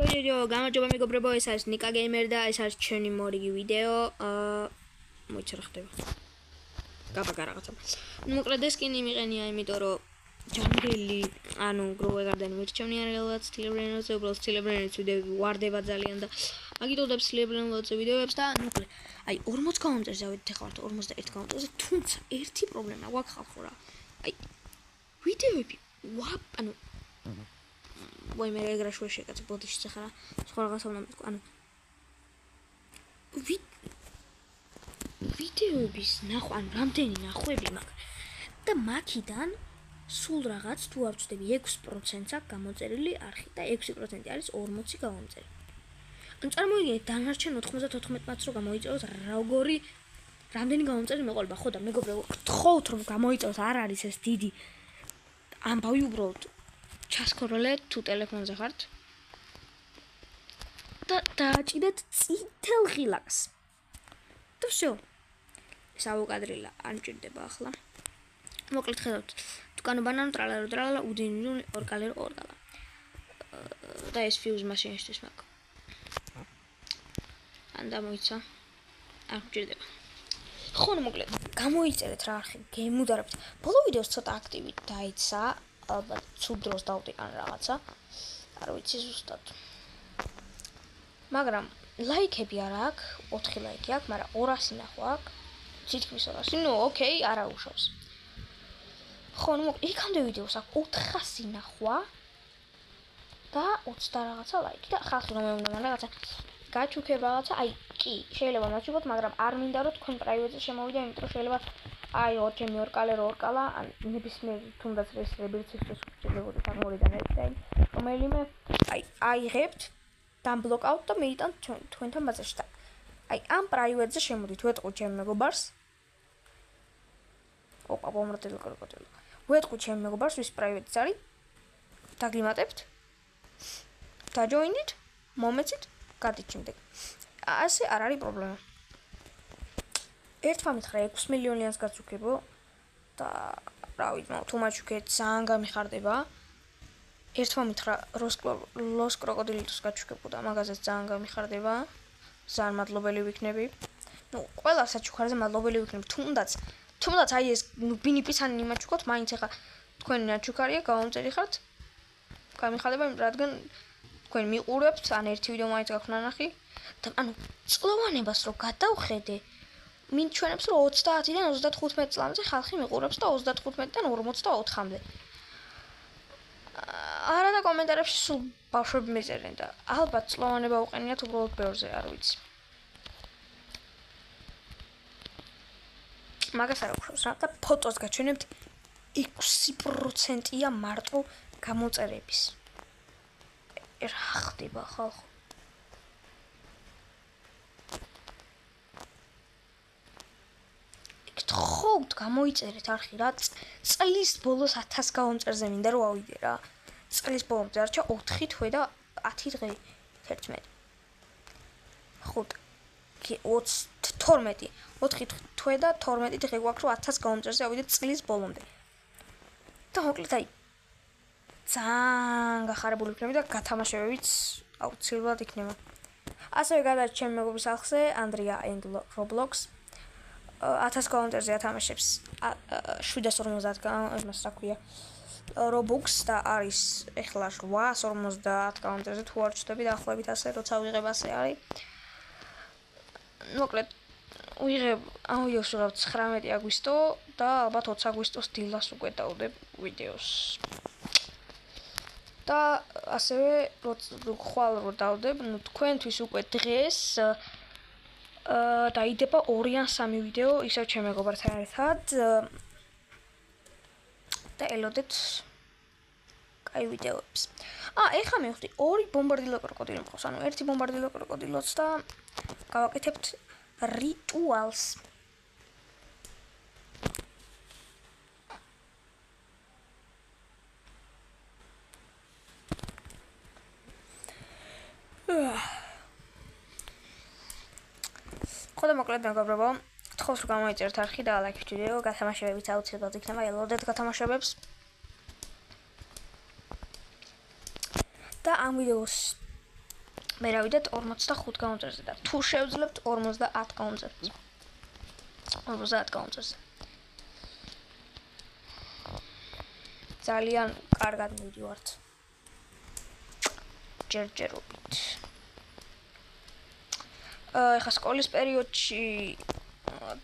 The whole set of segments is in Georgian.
გამარჯობა მეგობრებო, ეს არის ნიკა გეიმერი და ეს არის ჩემი მორიგი ვიდეო. მოიცა რა ხდება. გაბაგა რაღაცა. მოკლედ ეს სკინი მიყენია, იმიტომ რომ ჯანგელი, გროუ გარდანი მირჩევნია რაღაც ცილებრენოზე, უბრალოდ ცილებრენოც ვიდეოები ვარდება ძალიან და მაგიტოდებს ცილებრენოზე ვიდეოებს და მოკლედ, 40 გამომწერზე ავედით ახლა 51 გამომწერზე, თუმცა ერთი პრობლემა გვაქვს ხალხო რა. ვიდეოები ვაი მე ეგრე შუა შეკაცე ბოდიში ხარა სხვა რაღაცა უნდა მეთქვა ვიდეოების ნახვა რამდენი ნახვები მაქვს და მაქიდან სულ რაღაც თუ არ ვწდები 6%-ს აქვს გამოწერილი არხი და 6% არის 40 გამომწერილი. წარმოვიდგინეთ დანარჩენ 94%-ს რო გამოიწეროთ როგორი რამდენი გამომწერილი მეყოლება ხო და მეგობრებო გთხოვთ რომ გამოიწეროთ არ არის ეს დიდი ამბავი უბრალოდ ჩასქოროლე თუ ტელეფონზე ხართ და დააჭიდეთ წითელ ღილაკს და всё საუკადრილა არ მჭირდება ახლა მოკლედ ხედავთ თუკანო ბანანო ტრალალა უდინული ორკალერო და ეს ფიუზ მაშინისთვის მაქვს ან დამოიცა არ მჭირდება ხო მოკლედ გამოიწერეთ რა არხი გემუდარებთ ბოლო ვიდეოს ცოტა აქტივი დაიცა ალბათ ცუდ დროს დავტიყან რაღაცა არ ვიცი ზუსტად მაგრამ ლაიქები არ აქვს 4 ლაიქი აქვს მაგრამ 200 ნახვა აქვს თითქმის 200 ოკეი არა უშავს ხო იქამდე ვიდეოს აქვს 400 ნახვა და 20 რაღაცა ლაიქი და ხალხი რომ მეუბნება რაღაცა გაჩუქებ რაღაცა კი შეიძლება მაჩუქოთ მაგრამ არ მინდა რომ თქვენ პრაივეტზე შემოვიდე იმიტომ რომ შეიძლება ჩემი ორკალა ან ნებისმიერ თუნდაც რესტრიბირციის შეგვიძლია აღმოვიდეთ და რომელიმე აიღებთ დამბლოკავთ და მეიტანთ თქვენთან ბაზარში და ამ პრაივეტზე შემოდით ვეტყუთ ჩემ მეგობარს მომრთელი კროკოდილო ვეტყუთ ჩემ მეგობარს ვის პრაივეტიც არის დაგიმატებთ დაჯოინით მომეცით გადით შემდეგ ასე არ არის პრობლემა ერთმა მითხრა 6 მილიონიანს გაწუქებო და რა ვიცი თუ მაჩუქეთ ძალიან გამიხარდება ერთმა მითხრა ლოს კროკოდილოს გაჩუქებო და მაგაზეც ძალიან გამიხარდება ძალიან მადლობელი ვიქნები ყველა საჩუქარზე მადლობელი ვიქნები თუნდაც ეს ბინიპისანი იმაჩუქოთ მაინც ახლა თქვენი ნაჩუქარია გამომწერი ხართ გამიხარდება რადგან თქვენ მიყურებთ ან ერთი ვიდეო მაინც გაქვთ ნანახი და წლოვანებას რო გადავხედე მინ ჩვენებს რომ 30-დან 35 წლამდე ხალხი მიყურებს და 35-დან 44-მდე. არა და კომენტარებში სულ ბავშვები მიწერენ და ალბათ წლოვანება უყენიათ უბრალოდ ბევრზე, არ ვიცი. მაგას არ აქვს რა და ფოტოს გაჩვენებთ 6%-ია მარტო გამოწერების. რა ხდება ხალხო? გთხოვთ გამოიწერეთ არხი რა წლის ბოლოს 1000 გამომწერზე მინდა რომ ავიდე რა წლის ბოლომდე არჩა 4 თვე და 10 დღე 11 5 12 4 თვე და 12 დღე გვაქვს რომ 1000 გამომწერზე ავიდე წლის ბოლომდე და მოკლედ ძალიან გახარებული ვიქნები და გათამაშებებიც აუცილებლად იქნება ასევე გადაარჩენ ჩემი მეგობრის სახზე ანდრია ენგლო რობლოქს 1000 გამომწერზე ათამაშებს 750 იმას რა ქვია Robux და არის ეხლა 850 გამომწერზე თუ არ ჩვდები დაახლოებით ასე როცა ვიღებ ასე არის მოკლედ ვიღებ აუდიოს ვიღებ 19 აგვისტო და ალბათ 20 აგვისტოს დილას უკვე დავდებ ვიდეოს და ასევე ხვალ რო დავდებ თქვენთვის უკვე დღეს დაიდება 2 ან 3 ვიდეო ისევ ჩემ მეგობართან ერთად და ელოდეთ კაი ვიდეოებს. ეხლა მივხვდი 2 ბომბარდილო კროკოდილო მყავს. ერთი ბომბარდილო კროკოდილოც და გავაკეთებთ რიტუალს. ხოდა მოკლედ მეგობრებო, გთხოვთ რომ გამოიწეროთ არხი და ლაიქით ვიდეო, გათამაშებებიც აუცილებლად იქნება, ელოდეთ გათამაშებებს. და ამ ვიდეოს მე რავიდეთ 45 გაუნტერზე და თუ შევძლებთ 50 გაუნტერზე. 50 გაუნტერზე. ძალიან კარგად მივდივართ. ჯერჯერობით. ეხლა სკოლის პერიოდში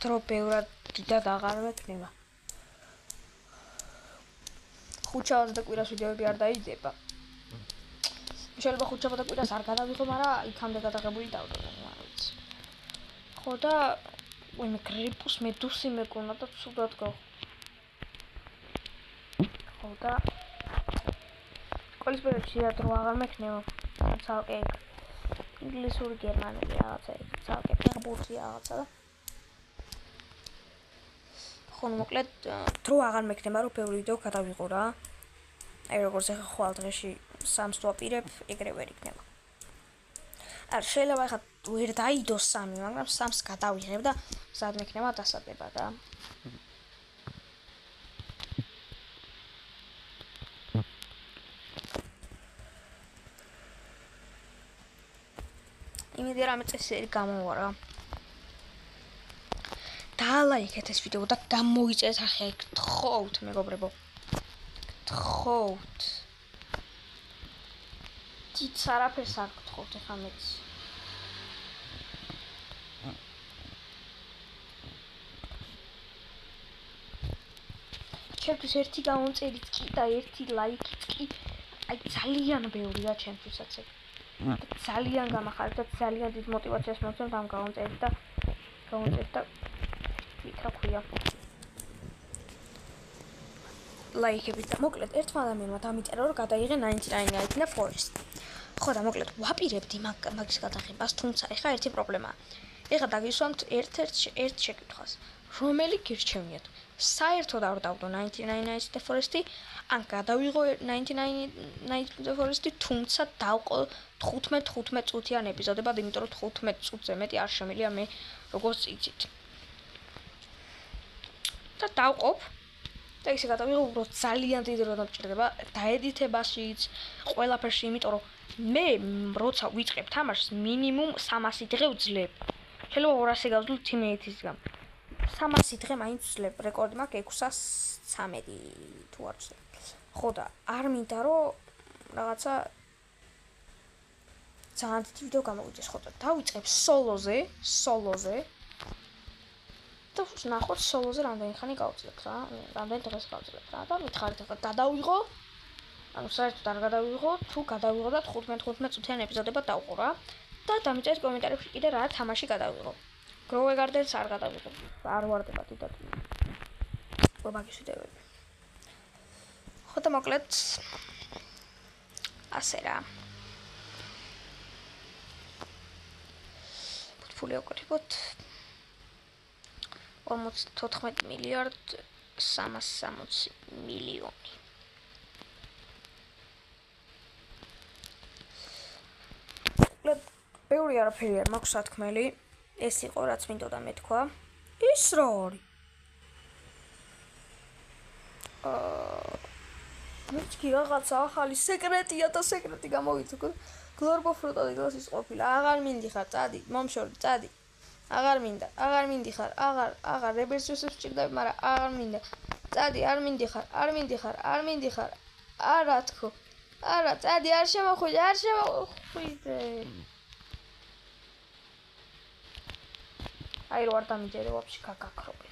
დრო ბევრად დიდად აღარ მექნება. ხუთშაბათს და კვირას ვიდეოები არ დაიდება. შეიძლება ხუთშაბათს და კვირას არ გადავიღო, მაგრამ იქამდე გადაღებული დავდო, არ ვიცი. ხო და მე გრიპუს მედუსი მეკონა და ცუდად გავ. ხო და სკოლის პერიოდში რა დრო აღარ მექნება. ცალკე ინგლისური, გერმანული რაღაცა, ცალკე ფეხბურთი რაღაცა და ხო მოკლედ დრო აღარ მექნება, რომ ბევრი ვიდეო გადავიღო რა. აი როგორც ახლა ხვალ დღეში 3-ს ვაპირებ, ეგრე ვერ იქნება. არ შეიძლება ახლა ვერ დაიდოს 3, მაგრამ 3-ს გადავიღებ და სად მექნება დასადება და იმედი რამე წესიერი გამოვა რა. დაალაიქეთ ეს ვიდეო და გამოიწეს ახლა გთხოვთ მეგობრებო. გთხოვთ. დიდ არაფერს არ გთხოვთ ახლა მეც. ჩემთვის ერთი გამომწერით კი და ერთი ლაიქით კი აი ძალიან ბევრია ჩემთვისაც ეგ. ძალიან გამახარეთ და ძალიან დიდ мотиваციას მომცემთ ამ გამომწერით და ვიქა ქვია. ლაიქებით და მოკლედ ერთმა ადამიანმა დამიწერა რომ გადაიღე 99 Nights in the Forest. ხო და მოკლედ ვაპირებდი მაგის გადაღებას, თუმცა ეხა ერთი პრობლემაა. ეხა დაგისვამთ ერთ შეკითხვას. რომელი გირჩევნიათ? საერთოდ არ დავდო 99 Nights in the Forest-ი, ან გადავიღო 99 Nights in the Forest-ი, თუმცა დავყო 15 წუთიან ეპიზოდებად, იმიტომ რომ 15 წუთზე მეტი არ შემიძლია მე როგორც იცით. და დავყოფ და ისე გადავიღო, უბრალოდ ძალიან დიდი დრო დამჭირდება დაედიტებაშიც, ყველაფერში, იმიტომ რომ მე როცა ვიწყებ თამაშს, მინიმუმ 300 დღე ვძლებ. შეიძლება 200 გავძლო teammate-ის გამო. 300 დღე მაინც ვძლებ, რეკორდი მაქვს 613 თუ არ ვცდები. ხო და არ მინდა რომ რაღაცა ძალიან დიდი ვიდეო გამოვიდეს, ხო და დავიწყებ სოლოზე. და ნახოთ სოლოზე რამდენი ხანი გავძლებთ რა, რამდენი დღეს გავძლებთ რა და მითხარით ახლა გადავიღო. ანუ საერთოდ არ გადავიღო, თუ გადავიღო და 15 წუთიან ეპიზოდებად დავყო რა. და დამიწერეთ კომენტარებში კიდე რა თამაში გადავიღო. Grow Gardens არ გადავიღებ. არ ვარდება დიდად. მაგის ვიდეოები. ხო და მოკლედ ასე რა. ფული აკეთებთ 14 მილიარდ 360 მილიონი. ბევრი არაფერი არ მაქვს სათქმელი. ეს იყო რაც მინდოდა მეთქვა. ის რა არის? მეთქი რაღაცა ახალი სეკრეტია და სეკრეტი გამოვიცოქო. გლორბო ფრუტოდილოს ის ყოფილა. აღარ მინდიხარ, წადი, მომშორი, წადი. აღარ მინდიხარ, აღარ რებერსიუსებს ჭირდები, მაგრამ აღარ მინდა. წადი, არ მინდიხარ. არა თქო. არა, წადი, არ შემოხვიდე. აი რო არ დამიჯერე ვაფშე გაგაქრობე.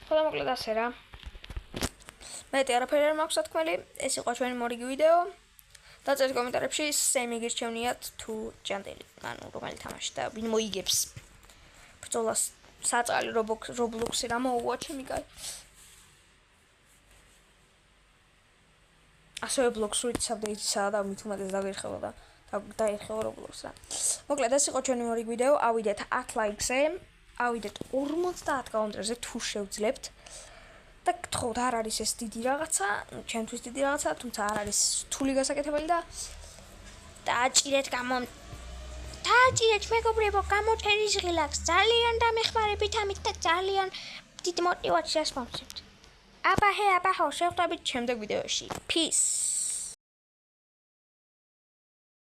ხო და მოკლედ ასე რა. მეტი არაფერი არ მაქვს სათქმელი. ეს იყო ჩვენი მორიგი ვიდეო. დაწერთ კომენტარებში სემი გირჩევნიათ თუ ჯანდელი, ანუ რომელი თამაში და ვინ მოიგებს. ბრძოლას საწყალი Roblox-ი რა მოუვა ჩემი კაი. ასევე Blox-ით საბდეიტსა და მით უმეტეს დაგერხება და დაერხება Roblox-ს რა. მოკლედ ეს იყო ჩვენი მორიგი ვიდეო. ავიდეთ 10 ლაიქზე, ავიდეთ 50 გაუნტერზე თუ შევძლებთ. და გთხოვთ, არ არის ეს დიდი რაღაცა, ჩემთვის დიდი რაღაცა, თუმცა არ არის რთული გასაკეთებელი და დააჭირეთ მეგობრებო, გამოჩენის ღილაკს ძალიან დამეხმარებით ამით და ძალიან დიდ мотивაციას მომცემთ. აბა, შევხვდებით შემდეგ ვიდეოში. Peace.